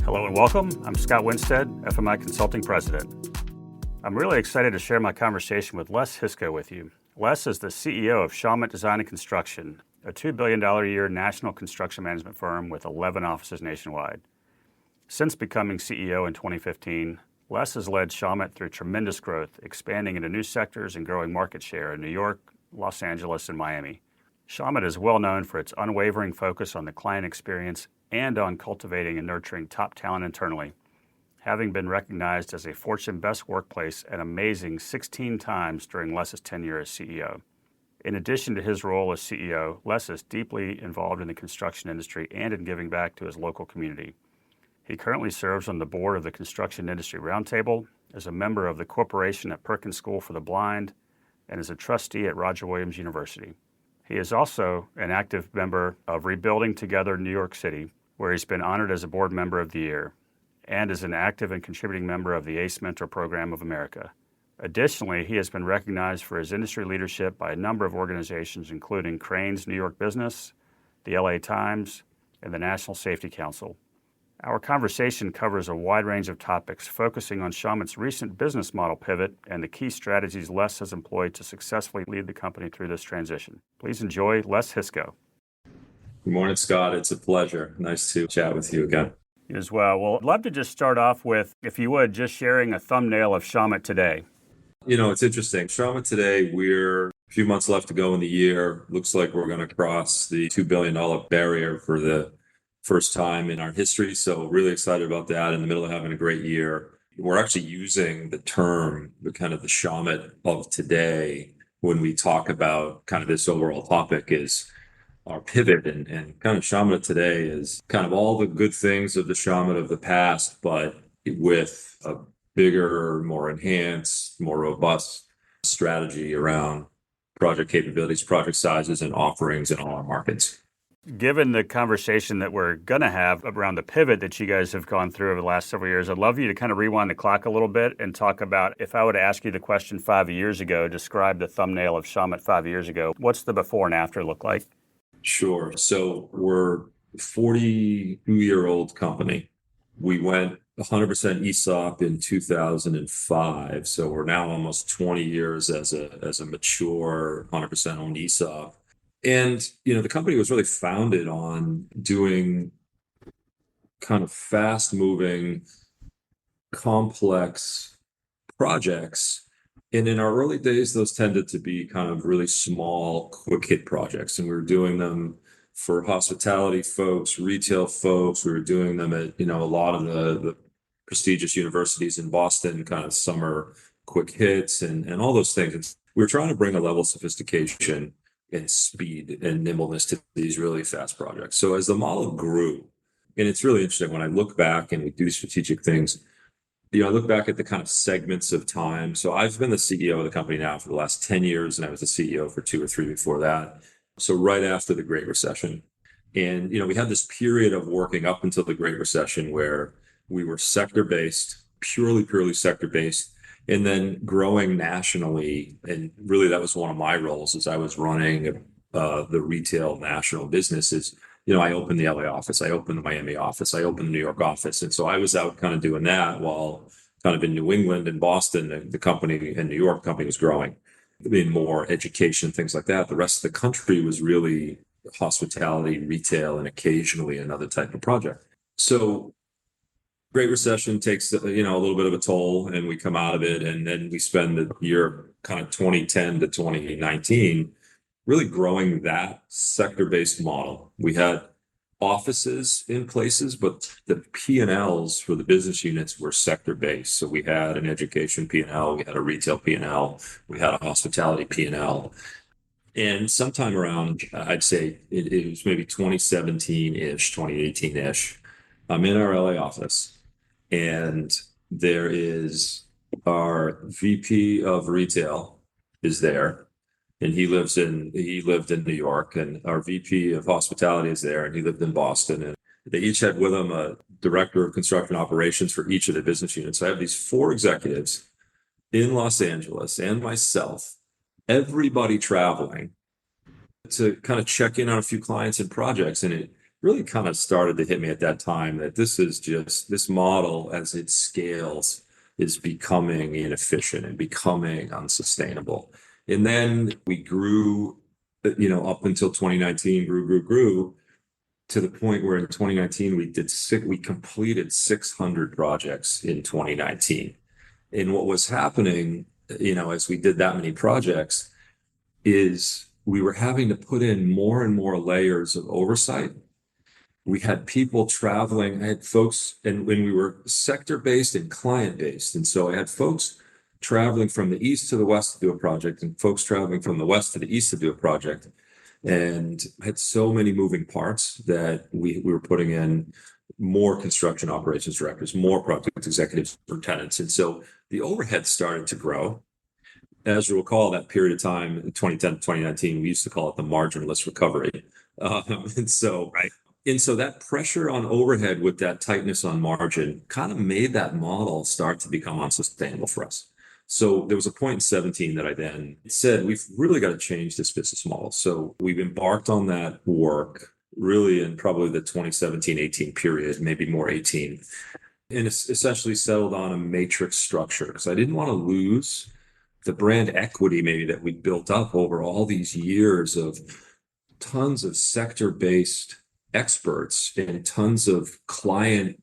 Hello and welcome. I'm Scott Winstead, FMI Consulting President. I'm really excited to share my conversation with Les Hiscoe with you. Les is the CEO of Shawmut Design and Construction, a $2 billion a year national construction management firm with 11 offices nationwide. Since becoming CEO in 2015, Les has led Shawmut through tremendous growth, expanding into new sectors and growing market share in New York, Los Angeles, and Miami. Shawmut is well known for its unwavering focus on the client experience and on cultivating and nurturing top talent internally, having been recognized as a Fortune Best Workplace an amazing 16 times during Les's tenure as CEO. In addition to his role as CEO, Les is deeply involved in the construction industry and in giving back to his local community. He currently serves on the board of the Construction Industry Roundtable, is a member of the Corporation at Perkins School for the Blind, and is a trustee at Roger Williams University. He is also an active member of Rebuilding Together New York City, where he's been honored as a board member of the year, and is an active and contributing member of the ACE Mentor Program of America. Additionally, he has been recognized for his industry leadership by a number of organizations, including Crane's New York Business, the LA Times, and the National Safety Council. Our conversation covers a wide range of topics, focusing on Shawmut's recent business model pivot and the key strategies Les has employed to successfully lead the company through this transition. Please enjoy Les Hiscoe. Good morning, Scott. It's a pleasure. Nice to chat with you again. You as well. Well, I'd love to just start off with, if you would, just sharing a thumbnail of Shawmut today. You know, it's interesting. Shawmut today, we're a few months left to go in the year. Looks like we're going to cross the $2 billion barrier for the first time in our history. So really excited about that, in the middle of having a great year. We're actually using the term, the Shawmut of today, when we talk about kind of this overall topic, is our pivot, and kind of Shawmut today is kind of all the good things of the Shawmut of the past, but with a bigger, more enhanced, more robust strategy around project capabilities, project sizes, and offerings in all our markets. Given the conversation that we're going to have around the pivot that you guys have gone through over the last several years, I'd love you to kind of rewind the clock a little bit and talk about, if I were to ask you the question 5 years ago, describe the thumbnail of Shawmut 5 years ago, what's the before and after look like? Sure. So we're a 42-year-old company. We went 100% ESOP in 2005. So we're now almost 20 years as a mature 100% owned ESOP. And, you know, the company was really founded on doing kind of fast moving, complex projects. And in our early days, those tended to be kind of really small, quick hit projects. And we were doing them for hospitality folks, retail folks. We were doing them at, you know, a lot of the prestigious universities in Boston, kind of summer quick hits and all those things. And we were trying to bring a level of sophistication and speed and nimbleness to these really fast projects. So as the model grew, and it's really interesting when I look back and we do strategic things, you know, I look back at the kind of segments of time. So I've been the CEO of the company now for the last 10 years, and I was the CEO for 2 or 3 before that. So right after the Great Recession. And, you know, we had this period of working up until the Great Recession where we were sector-based, purely sector-based, and then growing nationally. And really that was one of my roles, as I was running the retail national businesses. You know, I opened the LA office, I opened the Miami office, I opened the New York office. And so I was out kind of doing that while kind of in New England and Boston, the company in New York company was growing in more education, things like that. The rest of the country was really hospitality, retail, and occasionally another type of project. So Great Recession takes, you know, a little bit of a toll, and we come out of it. And then we spend the year kind of 2010 to 2019 really growing that sector-based model. We had offices in places, but the P&Ls for the business units were sector-based. So we had an education P&L, we had a retail P&L, we had a hospitality P&L. And sometime around, I'd say it was maybe 2017-ish, 2018-ish, I'm in our LA office, and there is our VP of retail is there. And he lived in New York, and our VP of hospitality is there, and he lived in Boston. And they each had with them a director of construction operations for each of the business units. So I have these 4 executives in Los Angeles and myself, everybody traveling to kind of check in on a few clients and projects. And it really kind of started to hit me at that time that this model as it scales is becoming inefficient and becoming unsustainable. And then we grew, up until 2019, grew to the point where in 2019 we completed 600 projects in 2019. And what was happening, as we did that many projects, is we were having to put in more and more layers of oversight. We had people traveling. I had folks, and when we were sector based and client based. And so I had folks traveling from the east to the west to do a project, and folks traveling from the west to the east to do a project. And I had so many moving parts that we were putting in more construction operations directors, more project executives, superintendents. And so the overhead started to grow. As you recall, that period of time, 2010 to 2019, we used to call it the marginless recovery. And so Right. and so that pressure on overhead with that tightness on margin kind of made that model start to become unsustainable for us. So there was a point in 17 that I then said, we've really got to change this business model. So we've embarked on that work really in probably the 2017-18 period, maybe more 18, and essentially settled on a matrix structure because I didn't want to lose the brand equity maybe that we built up over all these years of tons of sector-based experts and tons of client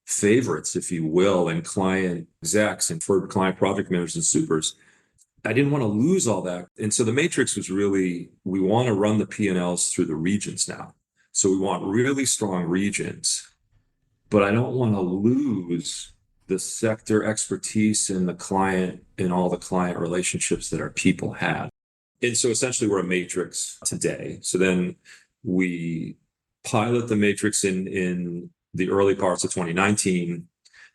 favorites, if you will, and client execs and for client project managers and supers. I didn't want to lose all that. And so the matrix was really, we want to run the P&Ls through the regions now. So we want really strong regions, but I don't want to lose the sector expertise and the client and all the client relationships that our people have. And so essentially we're a matrix today. So then we pilot the matrix in the early parts of 2019,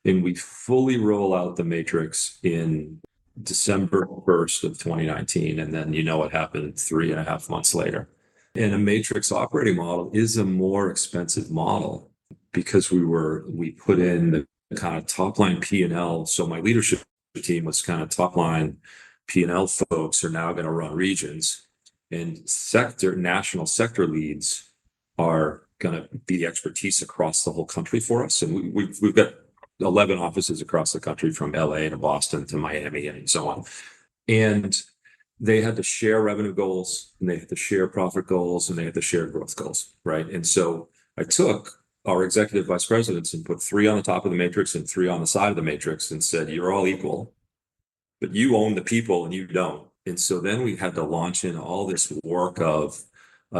and we fully roll out the matrix in December 1st of 2019. And then what happened 3.5 months later. And a matrix operating model is a more expensive model because we put in the kind of top line P&L. So my leadership team was kind of top line P&L folks are now going to run regions, and national sector leads are going to be the expertise across the whole country for us. And we've got 11 offices across the country from LA to Boston to Miami and so on. And they had to share revenue goals, and they had to share profit goals, and they had to share growth goals, right? And so I took our executive vice presidents and put 3 on the top of the matrix and 3 on the side of the matrix and said, you're all equal, but you own the people and you don't. And so then we had to launch in all this work of,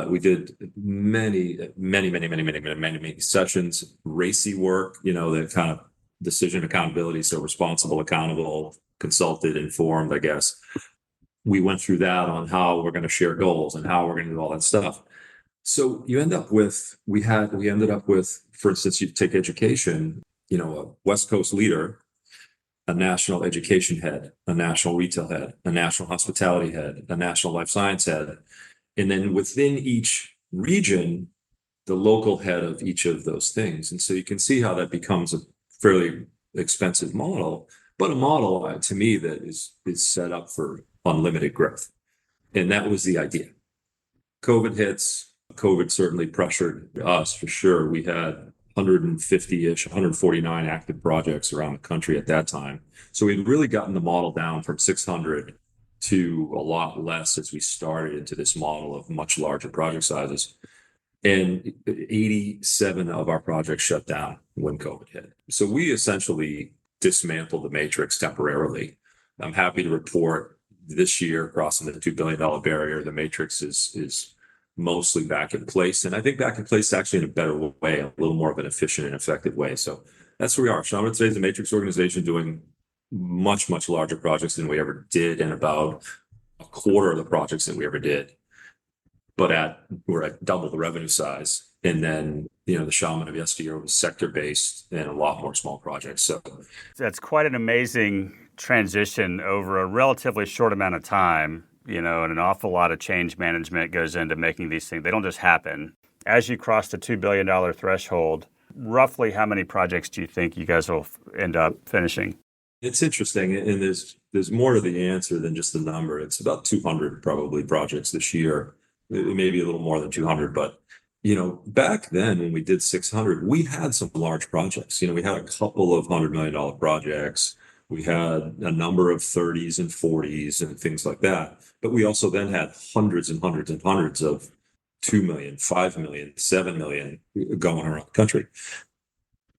we did many sessions, racy work, the kind of decision accountability. So responsible, accountable, consulted, informed, I guess. We went through that on how we're going to share goals and how we're going to do all that stuff. So you end up with, we ended up with, for instance, you take education, a West Coast leader, a national education head, a national retail head, a national hospitality head, a national life science head. And then within each region, the local head of each of those things. And so you can see how that becomes a fairly expensive model, but a model to me that is set up for unlimited growth. And that was the idea. COVID hits. COVID certainly pressured us for sure. We had 150-ish, 149 active projects around the country at that time. So we'd really gotten the model down from 600 to a lot less as we started into this model of much larger project sizes. And 87 of our projects shut down when COVID hit. So we essentially dismantled the matrix temporarily. I'm happy to report this year, crossing the $2 billion barrier, the matrix is mostly back in place. And I think back in place actually in a better way, a little more of an efficient and effective way. So that's where we are. Shawmut today is a matrix organization doing much, much larger projects than we ever did, and about a quarter of the projects that we ever did. But we're at double the revenue size. And then, the Shawmut of yesteryear was sector-based and a lot more small projects. So that's quite an amazing transition over a relatively short amount of time, and an awful lot of change management goes into making these things. They don't just happen. As you cross the $2 billion threshold, roughly how many projects do you think you guys will end up finishing? It's interesting, and there's more to the answer than just the number. It's about 200 probably projects this year, maybe a little more than 200, but back then when we did 600, we had some large projects. We had a couple of $100 million projects. We had a number of 30s and 40s and things like that. But we also then had hundreds and hundreds and hundreds of 2 million, 5 million, 7 million going around the country.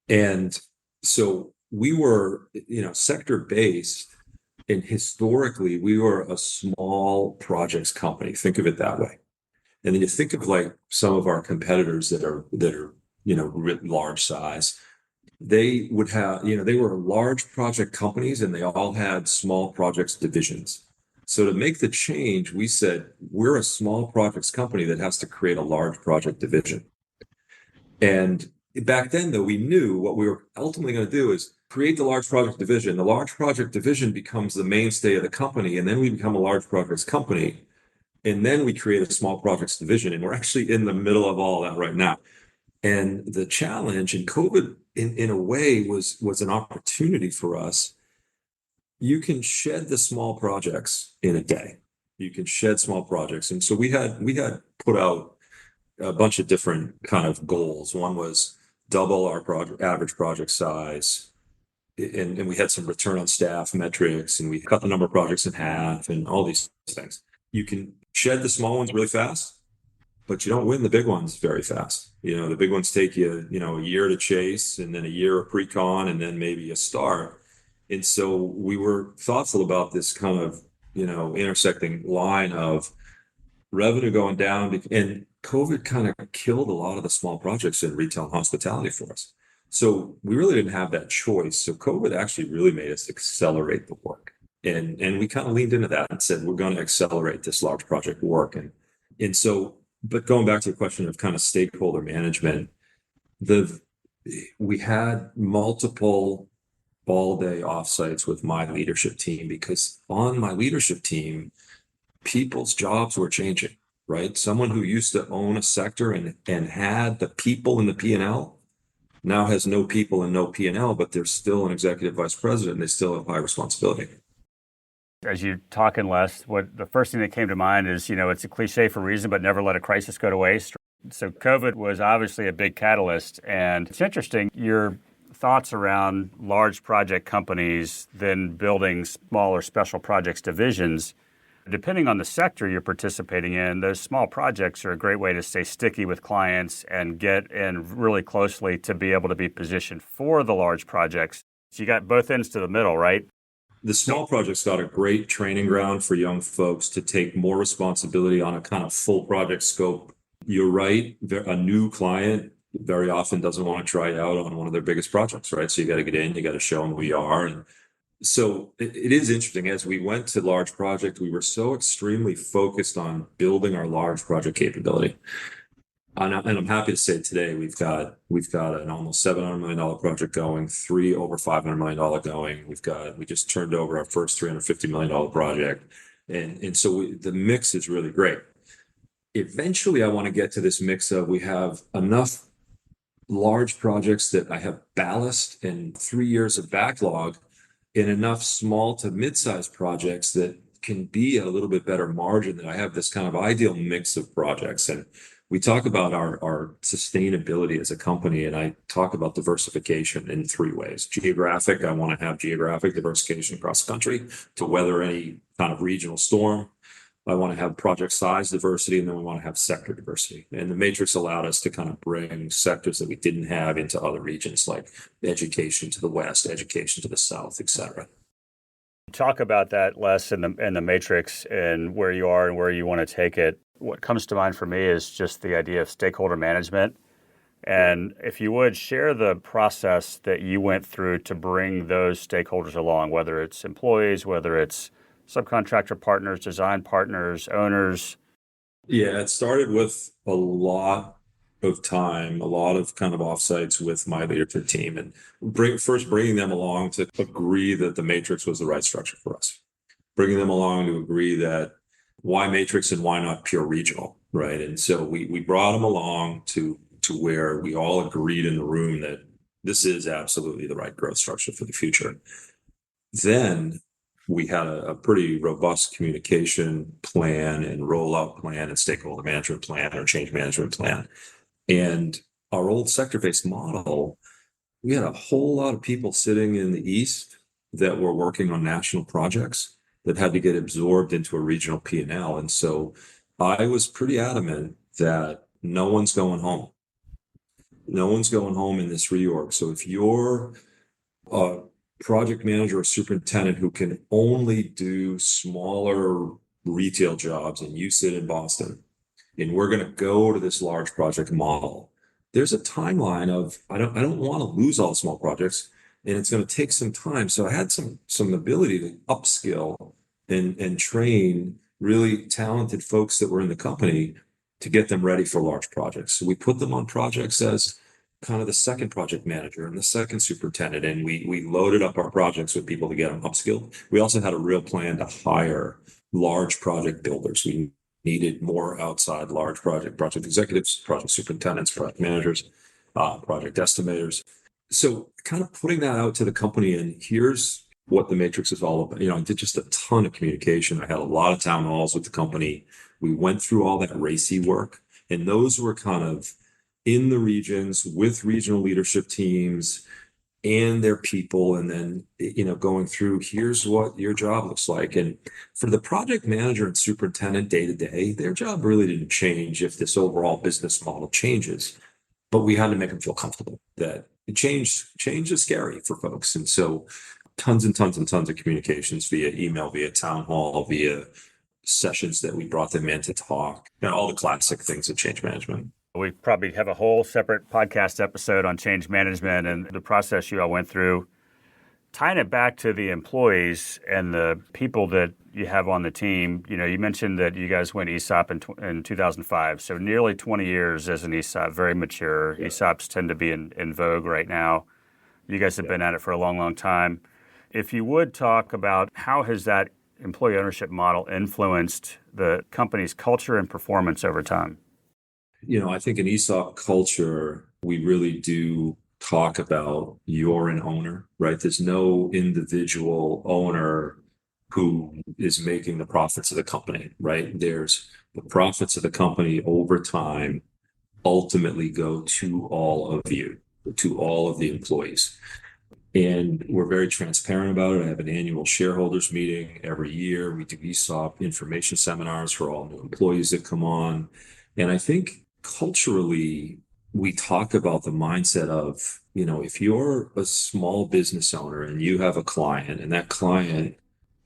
And so we were, sector based, and historically we were a small projects company. Think of it that way. And then you think of like some of our competitors that are large size. They would have, they were large project companies and they all had small projects divisions. So to make the change, we said we're a small projects company that has to create a large project division. And back then, though, we knew what we were ultimately going to do is create the large project division. The large project division becomes the mainstay of the company, and then we become a large projects company. And then we create a small projects division. And we're actually in the middle of all that right now. And the challenge in COVID, in a way, was an opportunity for us. You can shed the small projects in a day. You can shed small projects. And so we had put out a bunch of different kind of goals. One was double our average project size. And we had some return on staff metrics, and we cut the number of projects in half and all these things. You can shed the small ones really fast, but you don't win the big ones very fast. The big ones take you, a year to chase, and then a year of pre-con, and then maybe a start. And so we were thoughtful about this kind of, intersecting line of revenue going down, and COVID kind of killed a lot of the small projects in retail and hospitality for us. So we really didn't have that choice. So COVID actually really made us accelerate the work. And we kind of leaned into that and said, we're going to accelerate this large project work. But going back to the question of kind of stakeholder management, we had multiple all-day offsites with my leadership team, because on my leadership team, people's jobs were changing, right? Someone who used to own a sector and had the people in the P&L now has no people and no P&L, but they're still an executive vice president and they still have high responsibility. As you talking, Les, what the first thing that came to mind is, it's a cliche for a reason, but never let a crisis go to waste. So COVID was obviously a big catalyst, and it's interesting, your thoughts around large project companies then building smaller special projects divisions. Depending on the sector you're participating in, those small projects are a great way to stay sticky with clients and get in really closely to be able to be positioned for the large projects. So you got both ends to the middle, right? The small projects got a great training ground for young folks to take more responsibility on a kind of full project scope. You're right. A new client very often doesn't want to try out on one of their biggest projects, right? So you got to get in, you got to show them who you are. And so it is interesting. As we went to large project, we were so extremely focused on building our large project capability. And I'm happy to say today we've got an almost $700 million project going, 3 over $500 million going. We just turned over our first $350 million project, and so the mix is really great. Eventually, I want to get to this mix of we have enough large projects that I have ballast and 3 years of backlog, and enough small to mid-sized projects that can be a little bit better margin, that I have this kind of ideal mix of projects. And we talk about our sustainability as a company, and I talk about diversification in 3 ways. Geographic, I want to have geographic diversification across the country to weather any kind of regional storm. I want to have project size diversity, and then we want to have sector diversity. And the matrix allowed us to kind of bring sectors that we didn't have into other regions, like education to the west, education to the south, et cetera. Talk about that, Les, in the matrix and where you are and where you want to take it. What comes to mind for me is just the idea of stakeholder management. And if you would share the process that you went through to bring those stakeholders along, whether it's employees, whether it's subcontractor partners, design partners, owners. Yeah, it started with a lot of time, a lot of kind of offsites with my leadership team, and bringing them along to agree that the matrix was the right structure for us. Bringing them along to agree that why matrix and why not pure regional, right? And so we brought them along to where we all agreed in the room that this is absolutely the right growth structure for the future. Then we had a pretty robust communication plan and rollout plan and stakeholder management plan or change management plan. And our old sector-based model, we had a whole lot of people sitting in the East that were working on national projects that had to get absorbed into a regional P&L. And L. And so I was pretty adamant that no one's going home. No one's going home in this reorg. So if you're a project manager or superintendent who can only do smaller retail jobs and you sit in Boston, and we're going to go to this large project model. There's a timeline of I don't want to lose all the small projects, and it's going to take some time. So I had some ability to upskill and train really talented folks that were in the company to get them ready for large projects. So we put them on projects as kind of the second project manager and the second superintendent, and we loaded up our projects with people to get them upskilled. We also had a real plan to hire large project builders. We needed more outside large project executives, project superintendents, project managers, project estimators. So kind of putting that out to the company, and here's what the matrix is all about. I did just a ton of communication. I had a lot of town halls with the company. We went through all that RACI work, and those were kind of in the regions with regional leadership teams and their people, and then going through, here's what your job looks like. And for the project manager and superintendent day to day, their job really didn't change if this overall business model changes, but we had to make them feel comfortable that change is scary for folks. And so tons and tons and tons of communications via email, via town hall, via sessions that we brought them in to talk, all the classic things of change management. We probably have a whole separate podcast episode on change management and the process you all went through. Tying it back to the employees and the people that you have on the team, you mentioned that you guys went ESOP in 2005, so nearly 20 years as an ESOP, very mature. Yeah. ESOPs tend to be in vogue right now. You guys have been at it for a long, long time. If you would talk about how has that employee ownership model influenced the company's culture and performance over time? I think in ESOP culture, we really do talk about you're an owner, right? There's no individual owner who is making the profits of the company, right? There's the profits of the company over time ultimately go to all of you, to all of the employees. And we're very transparent about it. I have an annual shareholders meeting every year. We do ESOP information seminars for all new employees that come on. And I think culturally, we talk about the mindset of, if you're a small business owner and you have a client and that client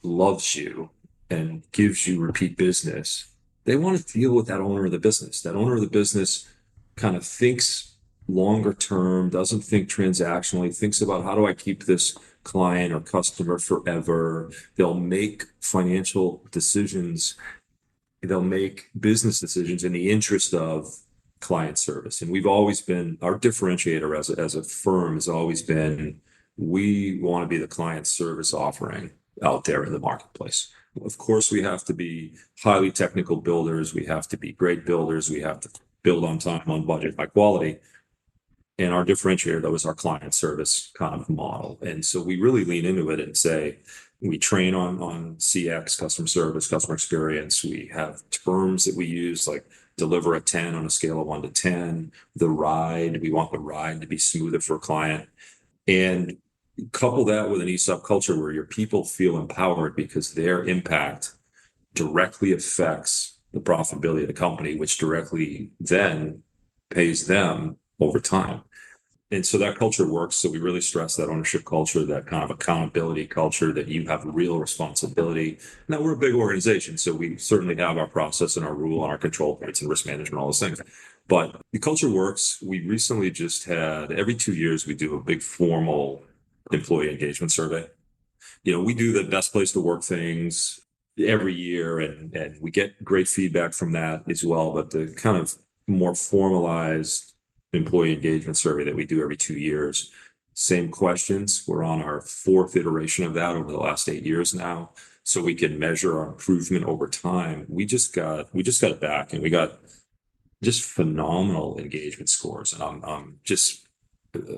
loves you and gives you repeat business, they want to deal with that owner of the business. That owner of the business kind of thinks longer term, doesn't think transactionally, thinks about how do I keep this client or customer forever. They'll make financial decisions. They'll make business decisions in the interest of client service. And we've always been, our differentiator as a firm has always been, we want to be the client service offering out there in the marketplace. Of course, we have to be highly technical builders. We have to be great builders. We have to build on time, on budget, high quality. And our differentiator, though, is our client service kind of model. And so we really lean into it and say, we train on CX, customer service, customer experience. We have terms that we use like deliver a 10 on a scale of 1 to 10. The ride, we want the ride to be smoother for a client. And couple that with an ESOP culture where your people feel empowered because their impact directly affects the profitability of the company, which directly then pays them over time. And so that culture works. So we really stress that ownership culture, that kind of accountability culture, that you have real responsibility. Now, we're a big organization, so we certainly have our process and our rule and our control points and risk management, all those things. But the culture works. We recently just had, every 2 years, we do a big formal employee engagement survey. We do the best place to work things every year, and we get great feedback from that as well. But the kind of more formalized employee engagement survey that we do every 2 years. Same questions. We're on our 4th iteration of that over the last 8 years now. So we can measure our improvement over time. We just got it back, and we got just phenomenal engagement scores. And I'm just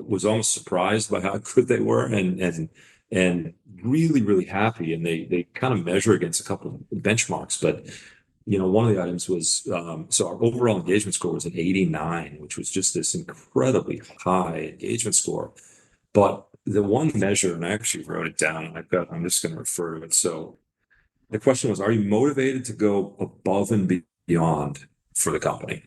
was almost surprised by how good they were, and really, really happy. And they kind of measure against a couple of benchmarks, but one of the items was so our overall engagement score was an 89, which was just this incredibly high engagement score. But the one measure, and I actually wrote it down, and I'm just going to refer to it. So the question was, are you motivated to go above and beyond for the company?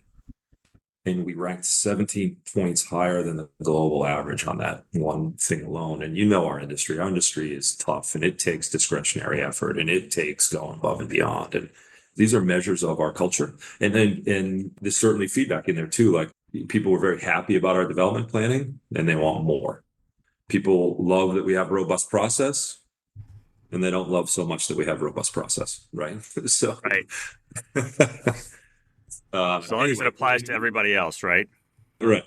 And we ranked 17 points higher than the global average on that one thing alone. And our industry. Our industry is tough, and it takes discretionary effort, and it takes going above and beyond. And these are measures of our culture. And there's certainly feedback in there too. Like, people were very happy about our development planning, and they want more. People love that we have robust process, and they don't love so much that we have robust process, right? So, Right. As long as it applies to everybody else, right? right.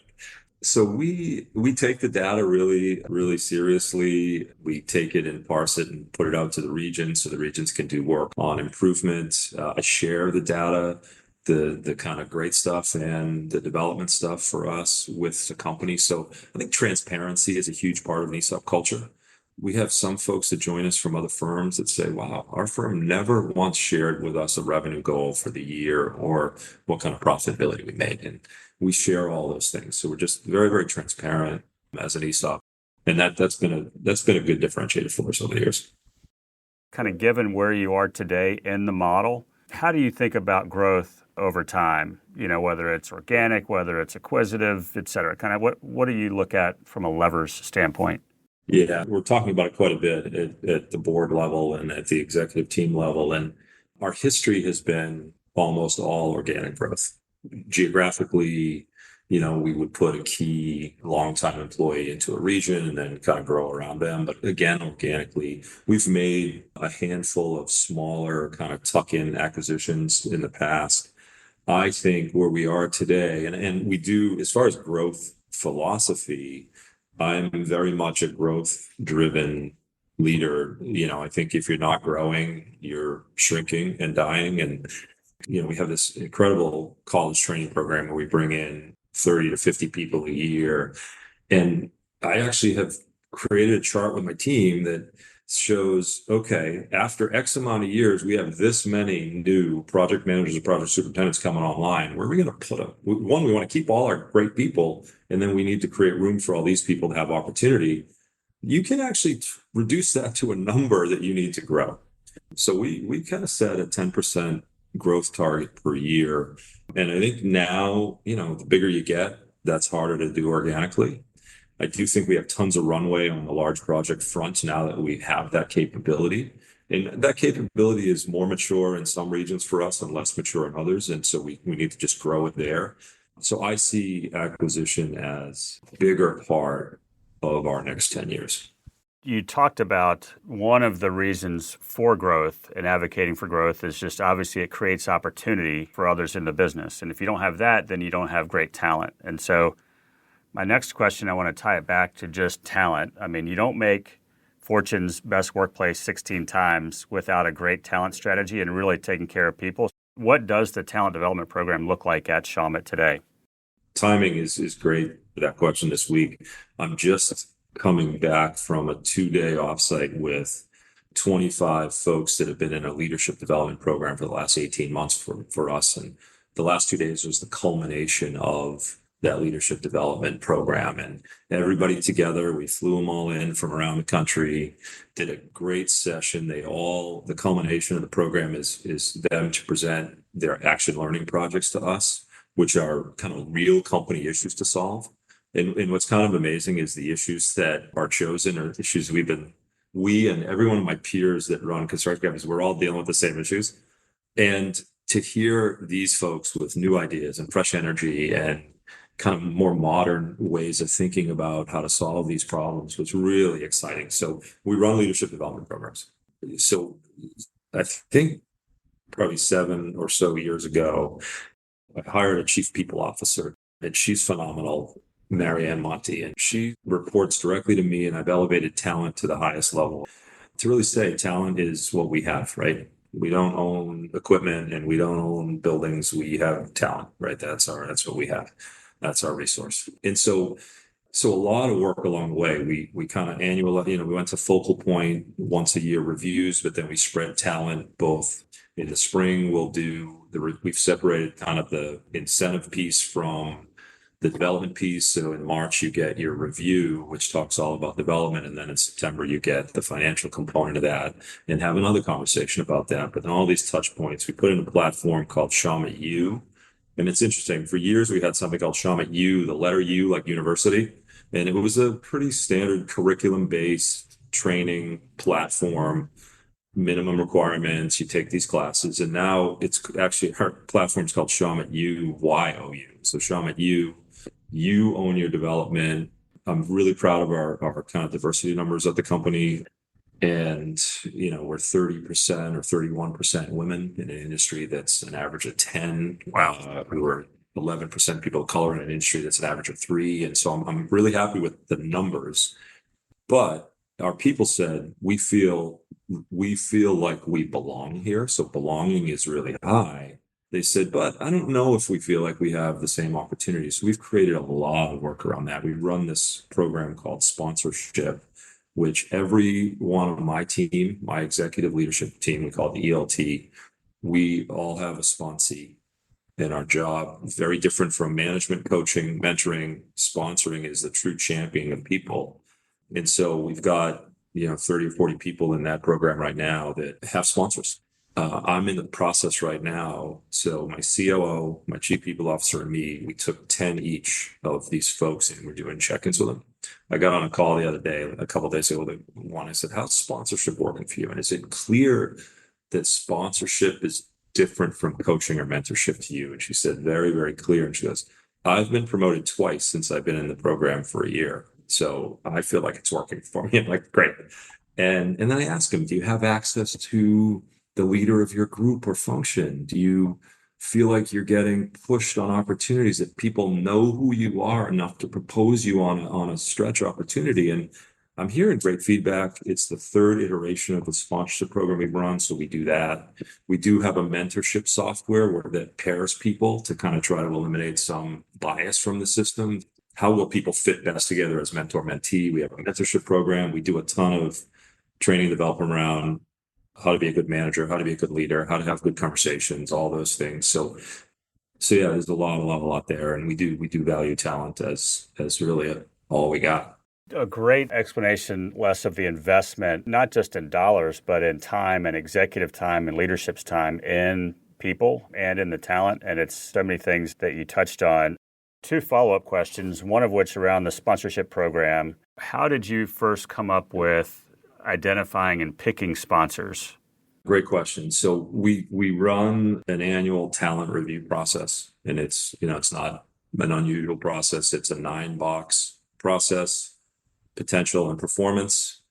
So we take the data really, really seriously. We take it and parse it and put it out to the regions so the regions can do work on improvement. I share the data, the kind of great stuff and the development stuff for us with the company. So I think transparency is a huge part of an ESOP culture. We have some folks that join us from other firms that say, wow, our firm never once shared with us a revenue goal for the year or what kind of profitability we made. And we share all those things. So we're just very, very transparent as an ESOP. And that's been a good differentiator for us over the years. Kind of given where you are today in the model, how do you think about growth over time? Whether it's organic, whether it's acquisitive, et cetera. Kind of what do you look at from a levers standpoint? Yeah, we're talking about it quite a bit at the board level and at the executive team level. And our history has been almost all organic growth. Geographically, we would put a key longtime employee into a region and then kind of grow around them. But again, organically, we've made a handful of smaller kind of tuck-in acquisitions in the past. I think where we are today, and we do, as far as growth philosophy, I'm very much a growth driven leader. I think if you're not growing, you're shrinking and dying. And, we have this incredible college training program where we bring in 30 to 50 people a year. And I actually have created a chart with my team that shows, okay, after X amount of years, we have this many new project managers and project superintendents coming online. Where are we going to put them? One, we want to keep all our great people, and then we need to create room for all these people to have opportunity. You can actually reduce that to a number that you need to grow. So we kind of set a 10% growth target per year. And I think now, the bigger you get, that's harder to do organically. I do think we have tons of runway on the large project front now that we have that capability. And that capability is more mature in some regions for us and less mature in others. And so we need to just grow it there. So I see acquisition as a bigger part of our next 10 years. You talked about one of the reasons for growth and advocating for growth is just obviously it creates opportunity for others in the business. And if you don't have that, then you don't have great talent. And so my next question, I want to tie it back to just talent. I mean, you don't make Fortune's Best Workplace 16 times without a great talent strategy and really taking care of people. What does the talent development program look like at Shawmut today? Timing is great for that question this week. I'm just coming back from a 2-day offsite with 25 folks that have been in a leadership development program for the last 18 months for us. And the last 2 days was the culmination of that leadership development program, and everybody together, we flew them all in from around the country, did a great session. The culmination of the program is them to present their action learning projects to us, which are kind of real company issues to solve. And what's kind of amazing is the issues that are chosen are issues we and every one of my peers that run construction companies, we're all dealing with the same issues. And to hear these folks with new ideas and fresh energy and kind of more modern ways of thinking about how to solve these problems was really exciting. So we run leadership development programs. So I think probably 7 or so years ago, I hired a chief people officer, and she's phenomenal, Marianne Monty, and she reports directly to me, and I've elevated talent to the highest level. To really say talent is what we have, right? We don't own equipment and we don't own buildings. We have talent, right? That's what we have. That's our resource. And so a lot of work along the way. We kind of we went to focal point once a year reviews, but then we spread talent both in the spring. We'll do we've separated kind of the incentive piece from the development piece. So in March, you get your review, which talks all about development. And then in September, you get the financial component of that and have another conversation about that. But then all these touch points, we put in a platform called Shawmut U. And it's interesting. For years, we had something called Shawmut U, the letter U, like university. And it was a pretty standard curriculum-based training platform, minimum requirements. You take these classes. And now it's actually, our platform's called Shawmut U, YOU. So Shawmut U, you own your development. I'm really proud of our kind of diversity numbers at the company. And, we're 30% or 31% women in an industry that's an average of 10. Wow. We were 11% people of color in an industry that's an average of 3. And so I'm really happy with the numbers. But our people said, we feel like we belong here. So belonging is really high. They said, but I don't know if we feel like we have the same opportunities. So we've created a lot of work around that. We run this program called sponsorship, which every one of my team, my executive leadership team, we call it the ELT, we all have a sponsee in our job. Very different from management, coaching, mentoring. Sponsoring is the true champion of people. And so we've got, 30 or 40 people in that program right now that have sponsors. I'm in the process right now. So my COO, my chief people officer, and me, we took 10 each of these folks and we're doing check-ins with them. I got on a call the other day, a couple of days ago, with one. I said, how's sponsorship working for you? And is it clear that sponsorship is different from coaching or mentorship to you? And she said, very, very clear. And she goes, I've been promoted twice since I've been in the program for a year. So I feel like it's working for me. I'm like, great. And then I asked him, do you have access to the leader of your group or function? Do you feel like you're getting pushed on opportunities, that people know who you are enough to propose you on a stretch opportunity? And I'm hearing great feedback. It's the third iteration of the sponsorship program we've run. So we do that. We do have a mentorship software that pairs people to kind of try to eliminate some bias from the system. How will people fit best together as mentor mentee? We have a mentorship program. We do a ton of training development around how to be a good manager, how to be a good leader, how to have good conversations, all those things. So yeah, there's a lot there. And we do value talent as really all we got. A great explanation, Les, of the investment, not just in dollars, but in time and executive time and leadership's time in people and in the talent. And it's so many things that you touched on. 2 follow-up questions, one of which around the sponsorship program. How did you first come up with identifying and picking sponsors? Great question. So we run an annual talent review process, and it's not an unusual process. It's a 9-box process: potential and performance.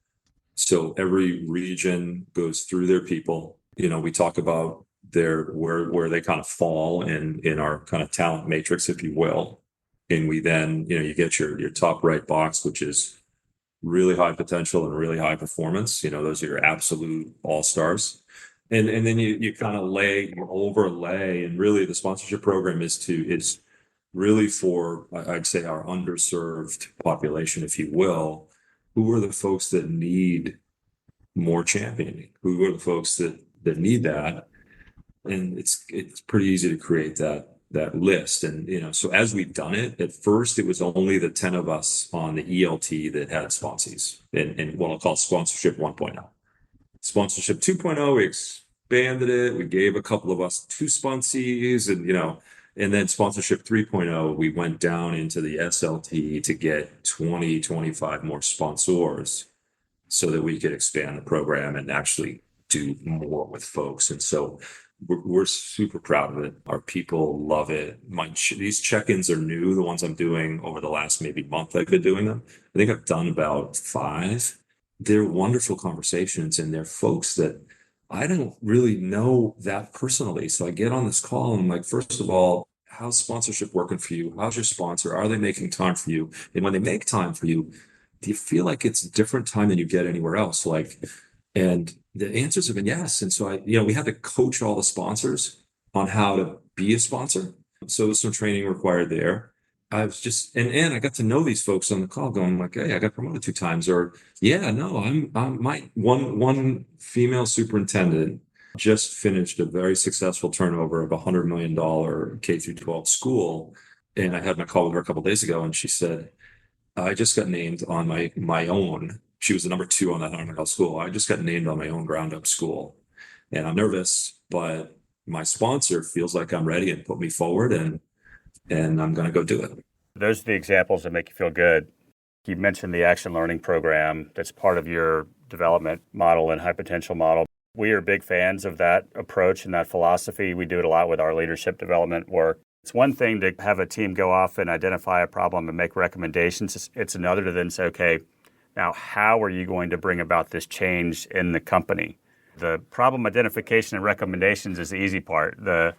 So every region goes through their people. We talk about where they kind of fall in our kind of talent matrix, if you will. And we then, you get your top right box, which is really high potential and really high performance. Those are your absolute all-stars. And then you kind of overlay, and really the sponsorship program is really for, I'd say, our underserved population, if you will. Who are the folks that need more championing? Who are the folks that need that? And it's pretty easy to create that list. And, so as we've done it, at first, it was only the 10 of us on the ELT that had sponsees and what I'll call sponsorship 1.0. Sponsorship 2.0, we expanded it. We gave a couple of us 2 sponsees, and then sponsorship 3.0, we went down into the SLT to get 20, 25 more sponsors so that we could expand the program and actually do more with folks. And so we're super proud of it. Our people love it. These check-ins are new, the ones I'm doing over the last maybe month I've been doing them. I think I've done about 5. They're wonderful conversations, and they're folks that I don't really know that personally. So I get on this call and I'm like, first of all, how's sponsorship working for you? How's your sponsor? Are they making time for you? And when they make time for you, do you feel like it's a different time than you get anywhere else? And the answers have been yes. And so we had to coach all the sponsors on how to be a sponsor. So there's some training required there. I was just, and I got to know these folks on the call going like, hey, I got promoted 2 times, or yeah, no, I'm my one female superintendent just finished a very successful turnover of $100 million K through 12 school. And I had my call with her a couple of days ago, and she said, I just got named on my own. She was the number two on that $100 million school. I just got named on my own ground up school. And I'm nervous, but my sponsor feels like I'm ready and put me forward, and I'm going to go do it. Those are the examples that make you feel good. You mentioned the action learning program that's part of your development model and high potential model. We are big fans of that approach and that philosophy. We do it a lot with our leadership development work. It's one thing to have a team go off and identify a problem and make recommendations. It's another to then say, okay, now how are you going to bring about this change in the company? The problem identification and recommendations is the easy part. The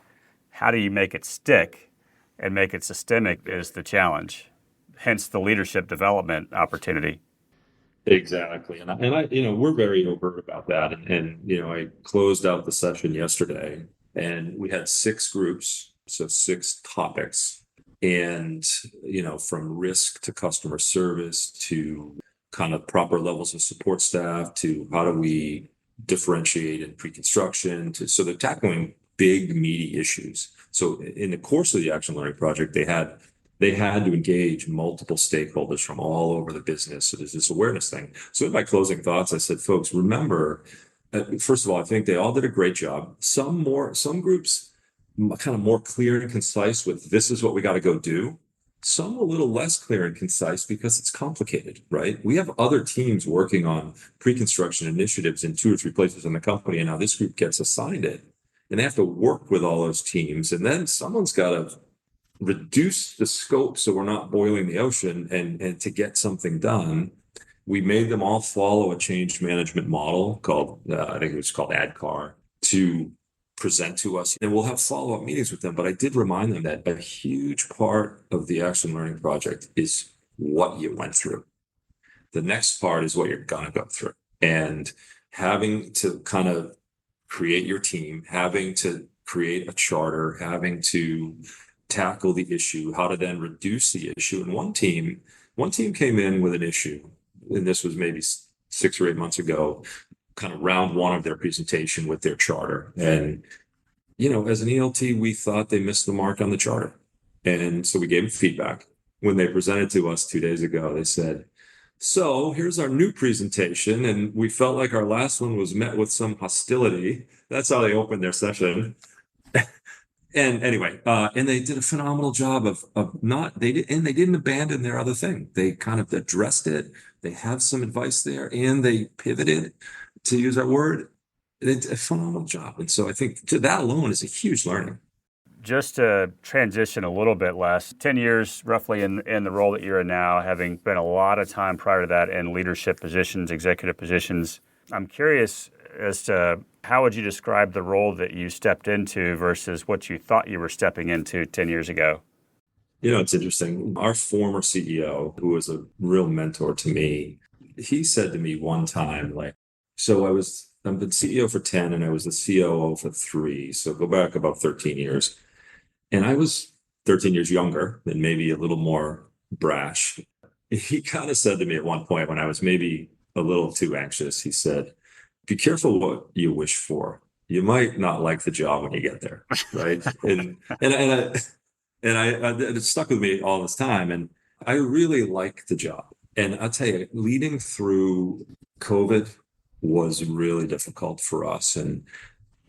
how do you make it stick and make it systemic is the challenge. Hence the leadership development opportunity. Exactly. And I, we're very overt about that. And I closed out the session yesterday, and we had six groups, so six topics. And, from risk to customer service to kind of proper levels of support staff to how do we differentiate in pre-construction so they're tackling big, meaty issues. So in the course of the Action Learning Project, they had to engage multiple stakeholders from all over the business. So there's this awareness thing. So in my closing thoughts, I said, folks, remember, first of all, I think they all did a great job. Some groups kind of more clear and concise with this is what we got to go do. Some a little less clear and concise because it's complicated, right? We have other teams working on pre-construction initiatives in 2 or 3 places in the company, and now this group gets assigned it. And they have to work with all those teams. And then someone's got to reduce the scope so we're not boiling the ocean, and to get something done. We made them all follow a change management model called, I think it was called ADKAR, to present to us. And we'll have follow-up meetings with them. But I did remind them that a huge part of the Action Learning Project is what you went through. The next part is what you're going to go through. And having to kind of create your team, having to create a charter, having to tackle the issue, how to then reduce the issue. And one team came in with an issue, and this was maybe 6 or 8 months ago, kind of round one of their presentation with their charter. And, as an ELT, we thought they missed the mark on the charter. And so we gave them feedback. When they presented to us 2 days ago, they said, so here's our new presentation. And we felt like our last one was met with some hostility. That's how they opened their session. And anyway, and they did a phenomenal job they didn't abandon their other thing. They kind of addressed it. They have some advice there, and they pivoted, to use that word. They did a phenomenal job. And so I think that alone is a huge learning. Just to transition a little bit less, 10 years roughly in the role that you're in now, having spent a lot of time prior to that in leadership positions, executive positions. I'm curious as to how would you describe the role that you stepped into versus what you thought you were stepping into 10 years ago? It's interesting. Our former CEO, who was a real mentor to me, he said to me one time, I've been CEO for 10 and I was the COO for 3. So go back about 13 years. And I was 13 years younger and maybe a little more brash. He kind of said to me at one point when I was maybe a little too anxious, he said, be careful what you wish for. You might not like the job when you get there, right? And it stuck with me all this time. And I really like the job. And I'll tell you, leading through COVID was really difficult for us. And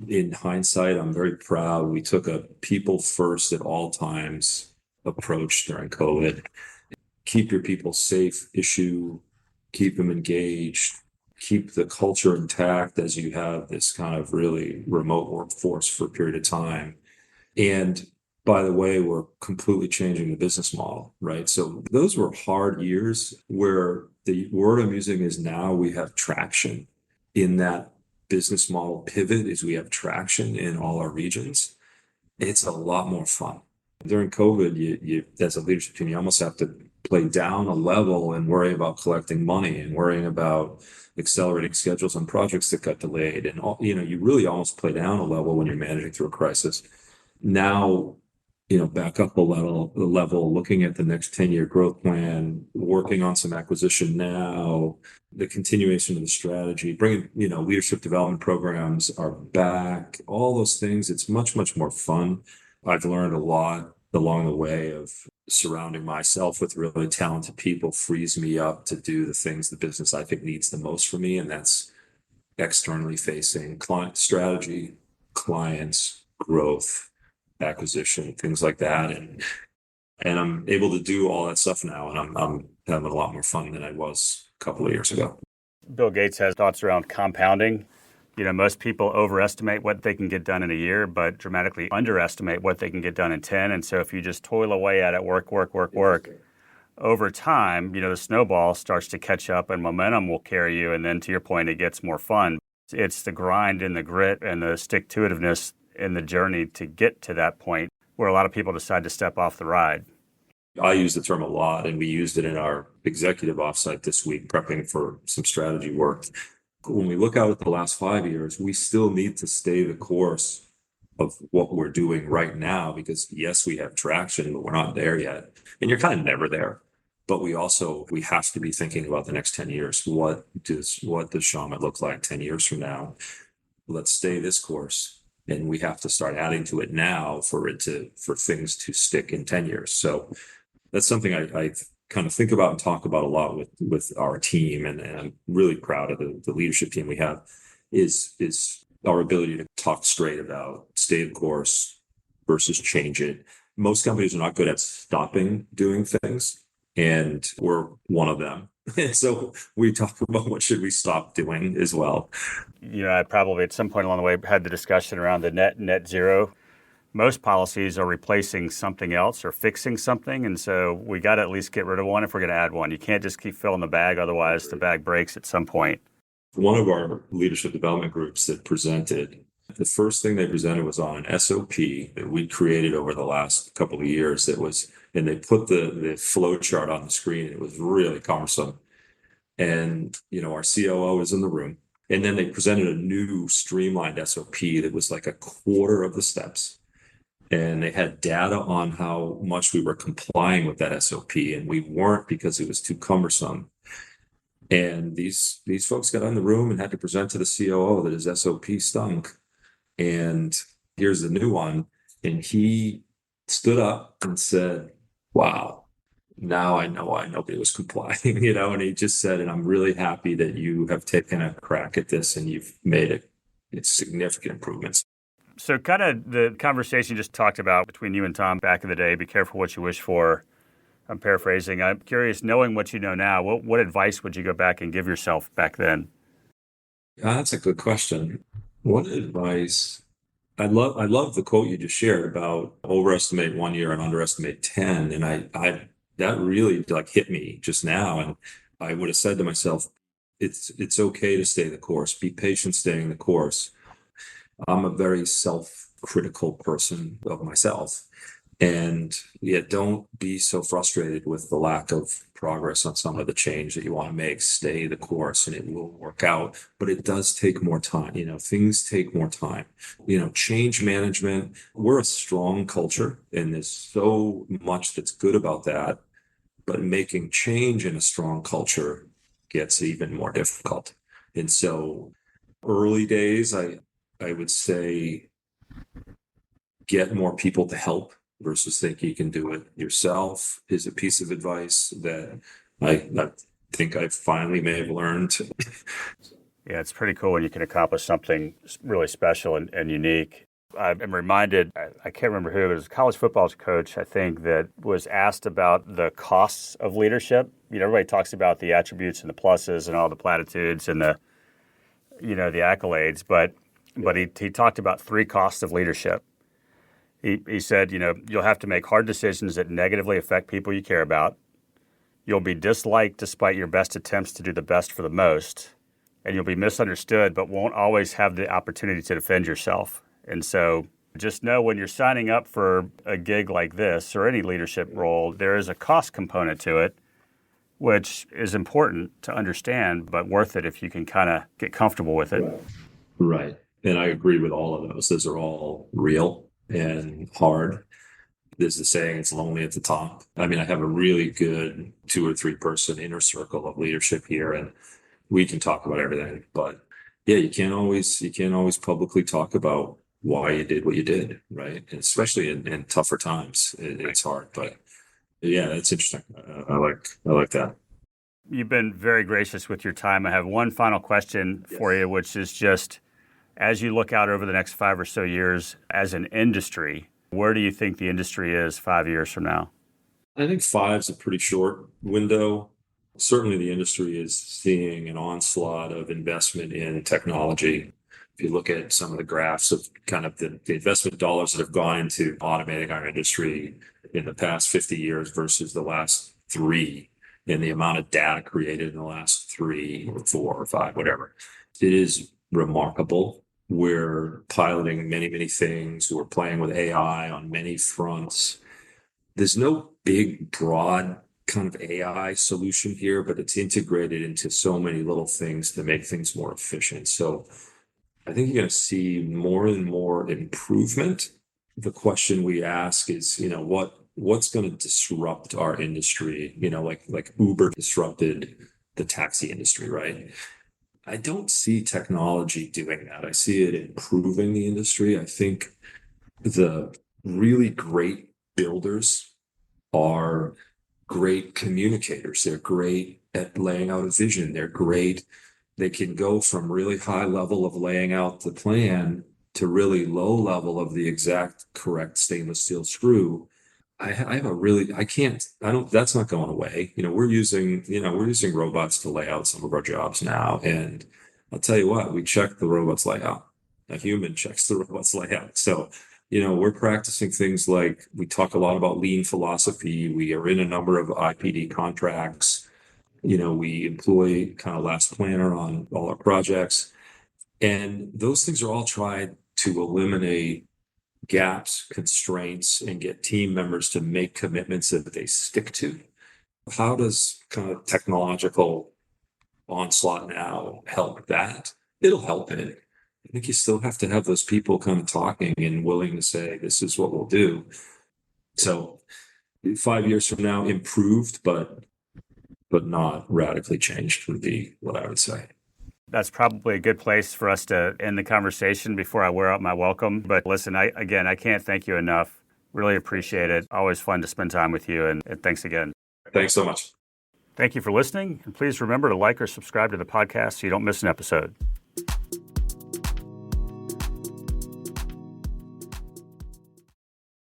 in hindsight, I'm very proud. We took a people first at all times approach during COVID. Keep your people safe issue, keep them engaged, keep the culture intact as you have this kind of really remote workforce for a period of time. And by the way, we're completely changing the business model, right? So those were hard years where the word I'm using is now we have traction in that business model pivot as we have traction in all our regions. It's a lot more fun. During COVID, you as a leadership team, you almost have to play down a level and worry about collecting money and worrying about accelerating schedules on projects that got delayed. And you really almost play down a level when you're managing through a crisis. Now back up a level, looking at the next 10-year growth plan, working on some acquisition now, the continuation of the strategy, bringing, leadership development programs are back, all those things. It's much, much more fun. I've learned a lot along the way of surrounding myself with really talented people frees me up to do the things the business I think needs the most from me. And that's externally facing client strategy, clients, growth, acquisition, things like that. And I'm able to do all that stuff now. And I'm having a lot more fun than I was a couple of years ago. Bill Gates has thoughts around compounding. Most people overestimate what they can get done in a year, but dramatically underestimate what they can get done in 10. And so if you just toil away at it, work, over time, the snowball starts to catch up and momentum will carry you. And then to your point, it gets more fun. It's the grind and the grit and the stick-to-itiveness in the journey to get to that point where a lot of people decide to step off the ride. I use the term a lot, and we used it in our executive offsite this week, prepping for some strategy work. When we look out at the last 5 years, we still need to stay the course of what we're doing right now, because yes, we have traction, but we're not there yet. And you're kind of never there. But we have to be thinking about the next 10 years. What does Shawmut look like 10 years from now? Let's stay this course. And we have to start adding to it now for things to stick in 10 years. So that's something I kind of think about and talk about a lot with our team. And I'm really proud of the leadership team we have is our ability to talk straight about stay the course versus change it. Most companies are not good at stopping doing things, and we're one of them. And so we talk about what should we stop doing as well. I probably at some point along the way had the discussion around the net zero. Most policies are replacing something else or fixing something. And so we got to at least get rid of one if we're going to add one. You can't just keep filling the bag. Otherwise, the bag breaks at some point. One of our leadership development groups that presented, the first thing they presented was on an SOP that we created over the last couple of years and they put the flow chart on the screen. It was really cumbersome. And, our COO was in the room. And then they presented a new streamlined SOP that was like a quarter of the steps. And they had data on how much we were complying with that SOP, and we weren't because it was too cumbersome. And these folks got in the room and had to present to the COO that his SOP stunk. And here's the new one. And he stood up and said, "Wow, now I know why nobody was complying," and he just said, "And I'm really happy that you have taken a crack at this and you've made it's significant improvements." So kind of the conversation you just talked about between you and Tom back in the day, be careful what you wish for. I'm paraphrasing. I'm curious, knowing what you know now, what advice would you go back and give yourself back then? That's a good question. What advice? I love the quote you just shared about overestimate 1 year and underestimate 10. And I that really like hit me just now. And I would have said to myself, it's okay to stay the course. Be patient staying the course. I'm a very self-critical person of myself. And yet don't be so frustrated with the lack of progress on some of the change that you want to make. Stay the course and it will work out. But it does take more time. Things take more time. Change management, we're a strong culture and there's so much that's good about that. But making change in a strong culture gets even more difficult. And so early days, I would say get more people to help versus think you can do it yourself is a piece of advice that I think I finally may have learned. Yeah, it's pretty cool when you can accomplish something really special and unique. I'm reminded, I can't remember who, it was a college football coach, I think, that was asked about the costs of leadership. Everybody talks about the attributes and the pluses and all the platitudes and the accolades, but he talked about three costs of leadership. He said, you'll have to make hard decisions that negatively affect people you care about. You'll be disliked despite your best attempts to do the best for the most. And you'll be misunderstood, but won't always have the opportunity to defend yourself. And so just know when you're signing up for a gig like this or any leadership role, there is a cost component to it, which is important to understand, but worth it if you can kind of get comfortable with it. Right. And I agree with all of those. Those are all real and hard. There's the saying, it's lonely at the top. I mean, I have a really good 2 or 3 person inner circle of leadership here, and we can talk about everything. But yeah, you can't always publicly talk about why you did what you did, right? And especially in tougher times, it's hard. But yeah, that's interesting. I like that. You've been very gracious with your time. I have one final question for Yes. you, which is just as you look out over the next 5 or so years as an industry, where do you think the industry is 5 years from now? I think five's a pretty short window. Certainly, the industry is seeing an onslaught of investment in technology. If you look at some of the graphs of kind of the investment dollars that have gone into automating our industry in the past 50 years versus the last three, and the amount of data created in the last 3 or 4 or 5, whatever, it is remarkable. We're piloting many, many things. We're playing with AI on many fronts. There's no big, broad kind of AI solution here, but it's integrated into so many little things to make things more efficient. So I think you're going to see more and more improvement. The question we ask is, what's going to disrupt our industry? Like Uber disrupted the taxi industry, right? I don't see technology doing that. I see it improving the industry. I think the really great builders are great communicators. They're great at laying out a vision. They're great. They can go from really high level of laying out the plan to really low level of the exact correct stainless steel screw. I have a really, I don't, that's not going away. We're using robots to lay out some of our jobs now. And I'll tell you what, we check the robot's layout. A human checks the robot's layout. So, we're practicing things like we talk a lot about lean philosophy. We are in a number of IPD contracts. We employ kind of last planner on all our projects. And those things are all tried to eliminate gaps, constraints, and get team members to make commitments that they stick to. How does kind of technological onslaught now help that? It'll help it. I think you still have to have those people kind of talking and willing to say, this is what we'll do. So 5 years from now, improved, but not radically changed would be what I would say. That's probably a good place for us to end the conversation before I wear out my welcome. But listen, I can't thank you enough. Really appreciate it. Always fun to spend time with you. And thanks again. Thanks so much. Thank you for listening. And please remember to like or subscribe to the podcast so you don't miss an episode.